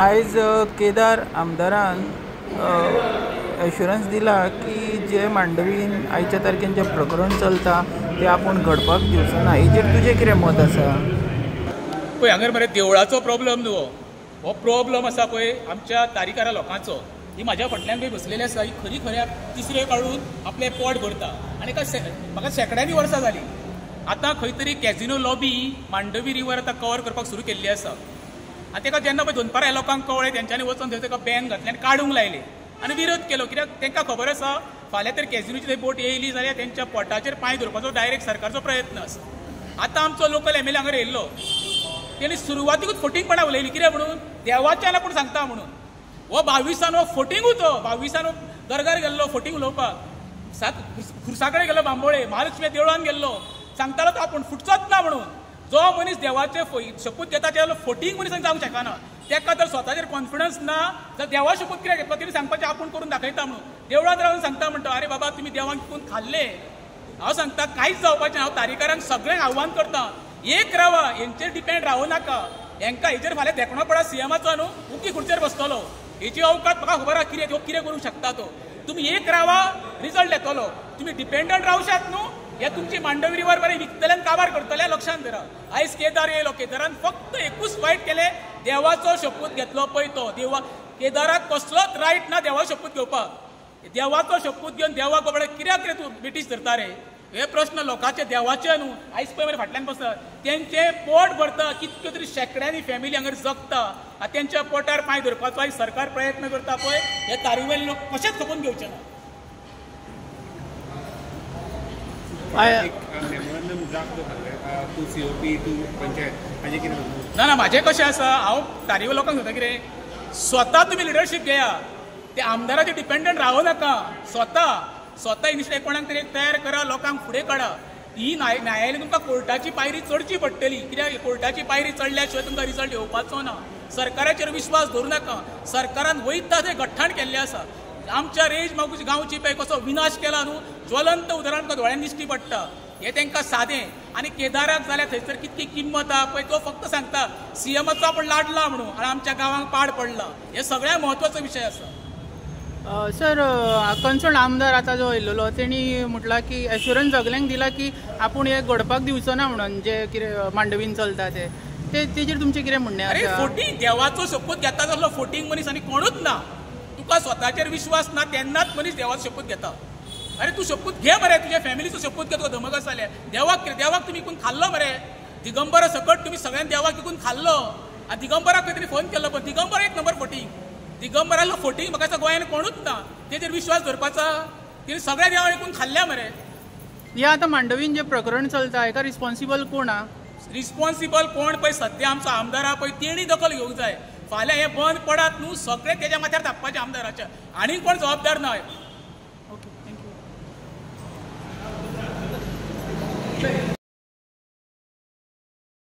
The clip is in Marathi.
आयज केदार आमदारान एश्युरन्स दिला की जे मांडवीन आयच्या तारखेन जे प्रकरण चलता ते आपूण घडपाक दिवचो ना. हेजेर तुजें कितें मत आसा? पळय हांगर मरे देवळाचो प्रॉब्लम न्हू हो प्रॉब्लम आसा पळय आमच्या तारीकारा लोकांचो. ही म्हाज्या फाटल्यान पळय बसलेली आसा ही खरी खऱ्या तिसरे काडून आपलें पोट भरता आनी म्हाका शेकड्यांनी वर्सां जाली. आतां खंय तरी कॅझिनो लॉबी मांडवी रिवर आतां कवर करपाक सुरू केल्ली आसा आनी ताका जेन्ना पळय दनपारां लोकांक कळ्ळें तेंच्यांनी वचून थंय ताका बॅन घातलें आनी काडूंक लायले आनी विरोध केलो. कित्याक तांकां खबर आसा फाल्यां तर कॅझिनोची थंय बोट येयली जाल्यार तेंच्या पोटाचेर पांय धरपाचो डायरेक्ट सरकारचो प्रयत्न आसा. आतां आमचो लोकल एम एल ए हांगर येयल्लो तेणी सुरवातीकूच फोटींगपणा उलयली. कित्याक म्हणून देवाच्यान आपूण सांगता म्हणून हो 22 हो फोटींगूच हो 22 दरगार गेल्लो फोटींग उलोवपाक खुर्सा कडेन गेल्लो बांबोळे महालक्ष्मी देवळान गेल्लो सांगतालो तो आपूण फुटचोच ना म्हणून. जो मनीस देवाचे शपूत घेता ते फोटींग मनीस जावंक शकना. ताका जर स्वताचेर कॉन्फिडन्स ना जाल्यार देवा शपूत कित्याक घेतलो तेणी सांगपाचें आपूण करून दाखयता म्हणून. देवळांत रावन सांगता म्हणटा अरे बाबा तुमी देवाक विकून खाल्ले. हांव सांगता कांयच जावपाचें. हांव तारीकारांक सगळ्यांक आव्हान करता एक रावा हेंचेर डिपेंड रावूं नाका. हेंकां हेचेर फाल्यां देखणो पडा सीएमाचो न्हू उकी खुर्चेर बसतलो हेची अवकात म्हाका खबर आहा कितें कितें करूंक शकता तो. तुमी एक रावा रिजल्ट येतलो. तुमी डिपेंडंट रावशात न्हू हे तुमची मांडवी रिवर बरें विकतले आनी काबार करतले लक्षांत धरा. आयज केदार येयलो केदारान फक्त एकूच वायट केलें देवाचो शपूत घेतलो पळय तो. केदाराक कसलोच रायट ना देवा शपूत घेवपाक. देवाचो शपूत घेवन देवाक बाबा कित्याक कितें तूं ब्रिटीश धरता रे हे प्रश्न लोकांचे देवाचे न्हू. आयज पळय मरे फाटल्यान बसता तेंचे पोट भरता कितक्यो तरी शेकड्यांनी फॅमिली हांगर जगता आतां तेंच्या पोटार पांय धरपाचो आयज सरकार प्रयत्न करता पळय हे तारीवेले लोक कशेंच खपून घेवचे ना. ना म्हाजें कशें आसा हांव तारीवे लोकांक सांगता कितें स्वता तुमी लिडरशीप घेया. ते आमदाराचेर डिपेंडंट रावूं नाका. स्वता इनिशिएटीव कोणाक तरी तयार करा लोकांक फुडें काडा. ही न्यायालय तुमकां कोर्टाची पायरी चडची पडटली. कित्याक कोर्टाची पायरी चडल्या शिवाय तुमकां रिजल्ट येवपाचो ना. सरकाराचेर विश्वास दवरूं नाका. सरकारान वयता थंय गठ्ठाण केल्लें आसा. आमच्या रेंज मागूच गांवची पळय कसो विनाश केला न्हू ज्वलंत उदाहरण तुका दोळ्यान दिश्टी पडटा. हे तांकां सादें आनी केदाराक जाल्यार थंयसर कितकी किंमत आहा पळय तो फक्त सांगता सीएमाचो आपूण लाडला म्हणून आनी आमच्या गांवांक पाड पडला. हे सगळ्यात म्हत्वाचो विशय आसा. सर कन्सर्न आमदार आतां जो येयल्लो तेणी म्हटलां की एश्युरन्स सगल्यांक दिला की आपूण हे घडपाक दिवचो ना म्हणून जे कितें मांडवीन चलता तेजेर तुमचें कितें म्हणणें आसा? अरे फोटींग देवाचो शपूत घेता जाल्लो फोटींग मनीस आनी कोणूच ना. तुका स्वताचेर विश्वास ना तेन्नाच मनीस देवाचो शपूत घेता. अरे तूं शपूत घे मरे तुज्या फॅमिलीचो शपूत घे तुका धमक आसा जाल्यार. देवाक तुमी विकून खाल्लो मरे. दिगंबरा सकट तुमी सगळ्यांनी देवाक विकून खाल्लो आनी दिगंबराक खंय तरी फोन केल्लो पण दिगंबर एक नंबर फोटींग. दिगंबरालो फोटींग म्हाका दिसता गोंयान कोणूच ना. तेजेर विश्वास धरपाचा तिणें सगळ्या देवा विकून खाल्ल्या मरे. हे आतां मांडवीन जे प्रकरण चलता हेका रिस्पॉन्सिबल कोण आहा? रिस्पॉन्सिबल कोण पळय सद्या आमचो आमदार आहा पळय तेणी दखल घेवंक जाय. फाल्यां हे बंद पडात न्हू सगळे तेज्या माथ्यार धापपाचे आमदाराच्या आनी कोण जबाबदार ना. Okay thank you.